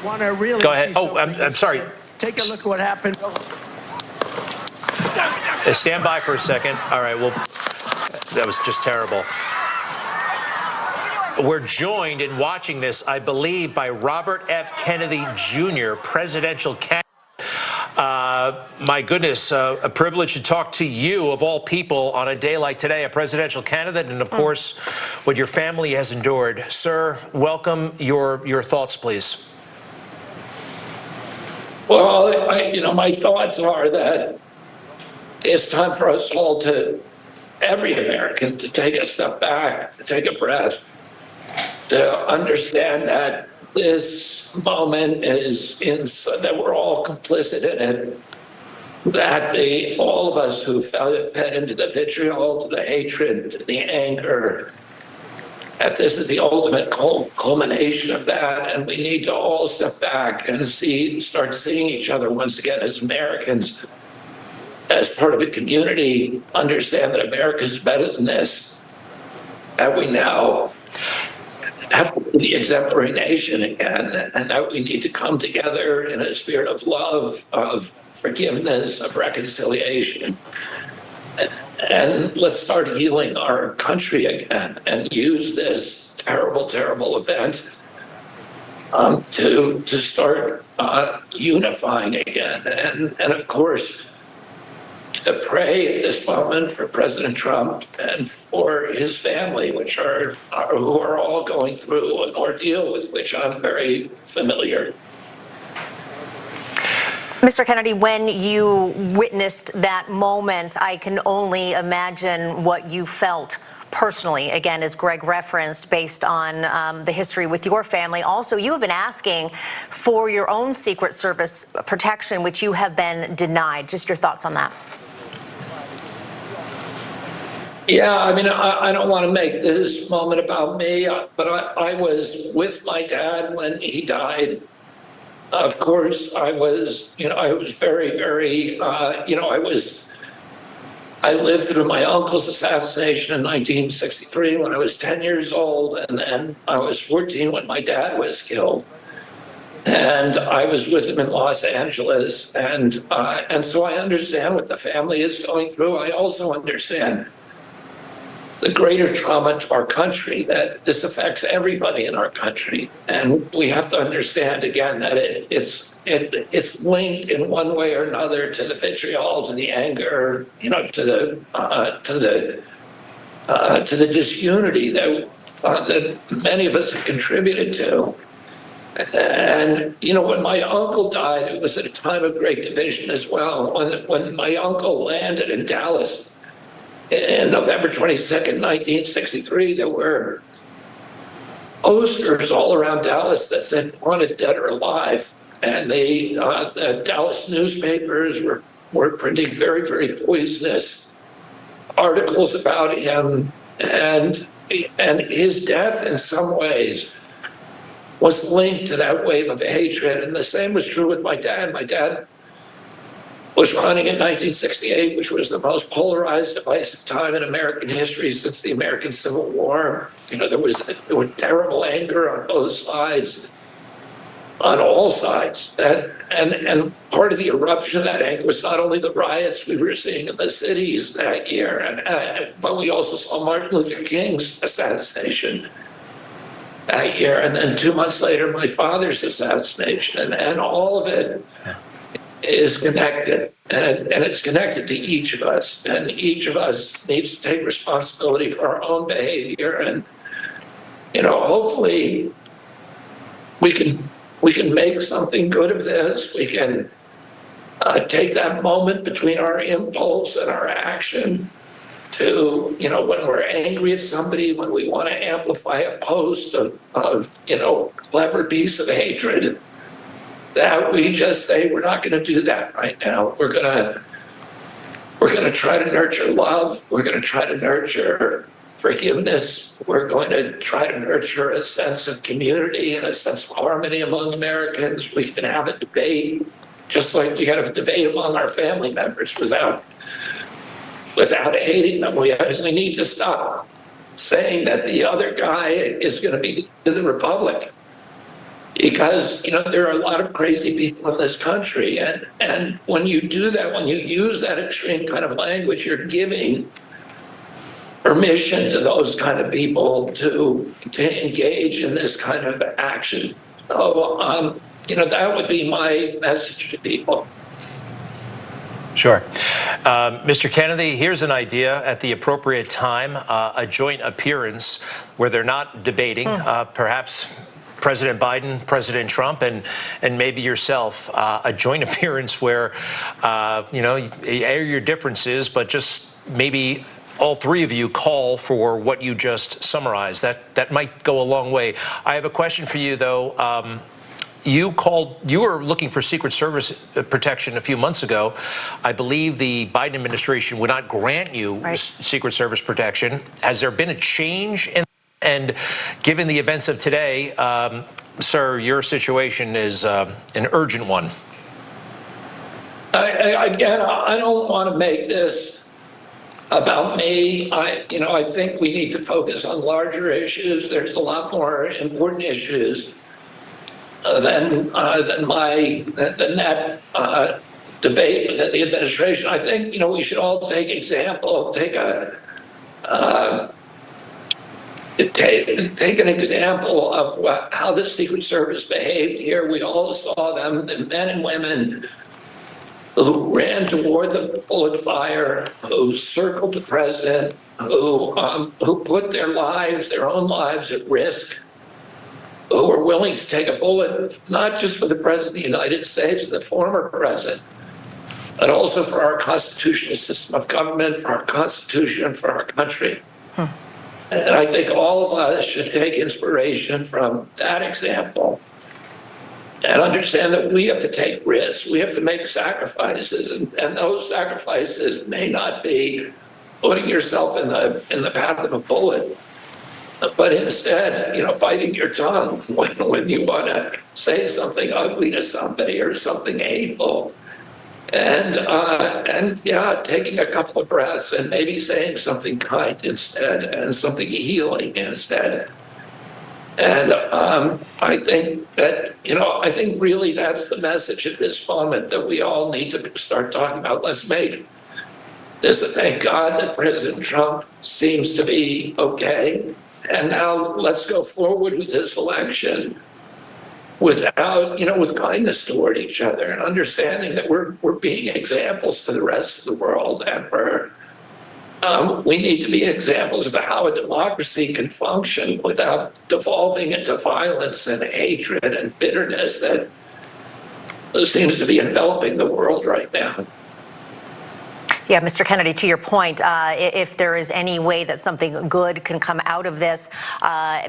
want to really Go ahead. see Oh, I'm something. sorry. Take a look at what happened. Stand by for a second. All right. Well, that was just terrible. We're joined in watching this, I believe, by Robert F. Kennedy Jr., presidential candidate. My goodness, a privilege to talk to you, of all people, on a day like today, a presidential candidate, and of course, what your family has endured. Sir, welcome. Your thoughts, please. Well, my thoughts are that it's time for us all every American, to take a step back, to take a breath, to understand that this moment that we're all complicit in it, that all of us who fed into the vitriol, to the hatred, to the anger, that this is the ultimate culmination of that, and we need to all step back and start seeing each other once again as Americans, as part of a community, understand that America is better than this, that we now have to be the exemplary nation again, and that we need to come together in a spirit of love, of forgiveness, of reconciliation. And let's start healing our country again and use this terrible, terrible event to start unifying again. And of course, to pray at this moment for President Trump and for his family, who are all going through an ordeal with which I'm very familiar. Mr. Kennedy, when you witnessed that moment, I can only imagine what you felt personally, again, as Greg referenced, based on the history with your family. Also, you have been asking for your own Secret Service protection, which you have been denied. Just your thoughts on that. Yeah, I don't want to make this moment about me, but I was with my dad when he died. Of course, I was very, very, I lived through my uncle's assassination in 1963 when I was 10 years old, and then I was 14 when my dad was killed. And I was with him in Los Angeles, and so I understand what the family is going through. I also understand the greater trauma to our country, that this affects everybody in our country. And we have to understand, again, that it's linked in one way or another to the vitriol, to the anger, to the disunity that many of us have contributed to. And, when my uncle died, it was at a time of great division as well. When my uncle landed in Dallas, in November 22nd, 1963, there were posters all around Dallas that said "wanted dead or alive," and the Dallas newspapers were printing very, very poisonous articles about him, and his death in some ways was linked to that wave of hatred. And the same was true with my dad. My dad was running in 1968, which was the most polarized, divisive time in American history since the American Civil War. There was terrible anger on both sides, on all sides. And part of the eruption of that anger was not only the riots we were seeing in the cities that year, but we also saw Martin Luther King's assassination that year. And then 2 months later, my father's assassination. And all of it is connected, and it's connected to each of us, and each of us needs to take responsibility for our own behavior. And hopefully we can make something good of this. We can take that moment between our impulse and our action to, when we're angry at somebody, when we want to amplify a post of clever piece of hatred, that we just say we're not going to do that right now. We're going to try to nurture love. We're going to try to nurture forgiveness. We're going to try to nurture a sense of community and a sense of harmony among Americans. We can have a debate, just like we have a debate among our family members, without hating them. We need to stop saying that the other guy is going to be the Republic. because there are a lot of crazy people in this country, and when you do that, when you use that extreme kind of language, you're giving permission to those kind of people to engage in this kind of action. So that would be my message to people. Sure. Mr. Kennedy, here's an idea at the appropriate time, a joint appearance where they're not debating, perhaps President Biden, President Trump, and maybe yourself, a joint appearance where, you air your differences, but just maybe all three of you call for what you just summarized. That might go a long way. I have a question for you, though. You were looking for Secret Service protection a few months ago. I believe the Biden administration would not grant you Secret Service protection. Has there been a change in? And given the events of today, sir, your situation is an urgent one. Again, I don't want to make this about me. I think we need to focus on larger issues. There's a lot more important issues than that debate within the administration. I think we should all take an example of how the Secret Service behaved here. We all saw them, the men and women who ran toward the bullet fire, who circled the president, who put their own lives at risk, who were willing to take a bullet, not just for the President of the United States, the former president, but also for our constitutional system of government, for our Constitution, for our country. And I think all of us should take inspiration from that example and understand that we have to take risks. We have to make sacrifices, and those sacrifices may not be putting yourself in the path of a bullet, but instead, biting your tongue when you want to say something ugly to somebody or something hateful, and taking a couple of breaths and maybe saying something kind instead and something healing instead. And I think really that's the message at this moment that we all need to start talking about. Let's make this a thank God that President Trump seems to be okay. And now let's go forward with this election with kindness toward each other and understanding that we're being examples to the rest of the world, and we need to be examples of how a democracy can function without devolving into violence and hatred and bitterness that seems to be enveloping the world right now. Yeah, Mr. Kennedy, to your point, if there is any way that something good can come out of this,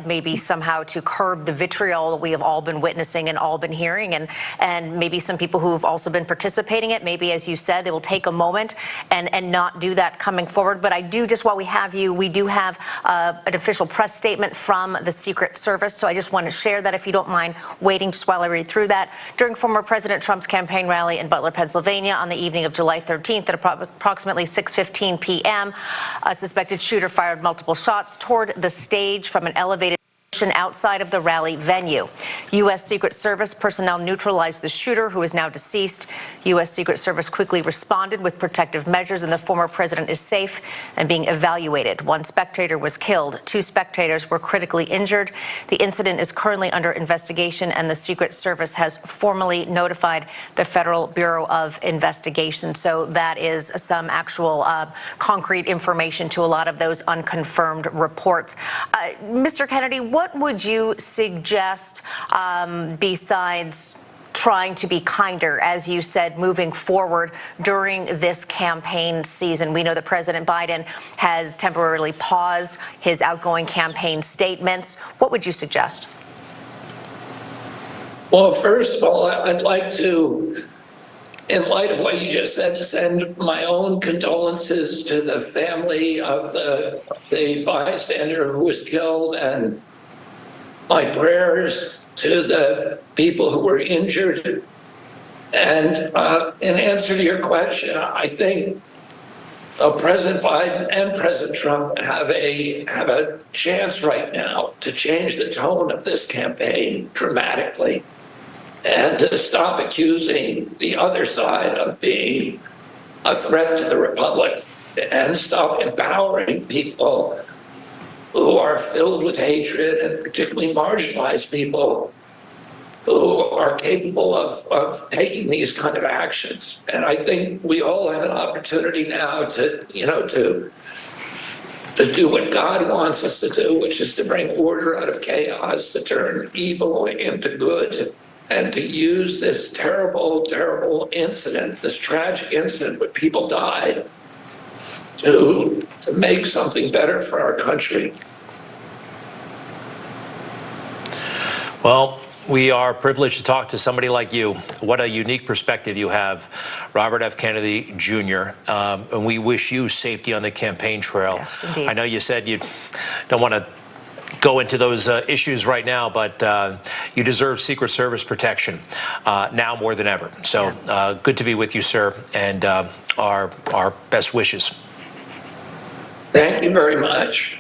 maybe somehow to curb the vitriol that we have all been witnessing and all been hearing, and maybe some people who have also been participating in it, maybe, as you said, they will take a moment and not do that coming forward. But I do, just while we have you, we do have an official press statement from the Secret Service, so I just want to share that if you don't mind waiting just while I read through that. During former President Trump's campaign rally in Butler, Pennsylvania on the evening of July 13th at approximately 6:15 p.m. A suspected shooter fired multiple shots toward the stage from an elevated outside of the rally venue. U.S. Secret Service personnel neutralized the shooter, who is now deceased. U.S. Secret Service quickly responded with protective measures, and the former president is safe and being evaluated. One spectator was killed. 2 spectators were critically injured. The incident is currently under investigation, and the Secret Service has formally notified the Federal Bureau of Investigation. So that is some actual concrete information to a lot of those unconfirmed reports. Mr. Kennedy, what would you suggest besides trying to be kinder, as you said, moving forward during this campaign season? We know that President Biden has temporarily paused his outgoing campaign statements. What would you suggest? Well, first of all, I'd like to, in light of what you just said, send my own condolences to the family of the bystander who was killed, and my prayers to the people who were injured. And in answer to your question, I think President Biden and President Trump have a chance right now to change the tone of this campaign dramatically and to stop accusing the other side of being a threat to the republic and stop empowering people who are filled with hatred, and particularly marginalized people who are capable of taking these kind of actions. And I think we all have an opportunity now to do what God wants us to do, which is to bring order out of chaos, to turn evil into good, and to use this terrible, terrible incident, this tragic incident where people died, to make something better for our country. Well, we are privileged to talk to somebody like you. What a unique perspective you have, Robert F. Kennedy Jr. And we wish you safety on the campaign trail. Yes, indeed. I know you said you don't want to go into those issues right now, but you deserve Secret Service protection now more than ever. So good to be with you, sir, and our best wishes. Thank you very much.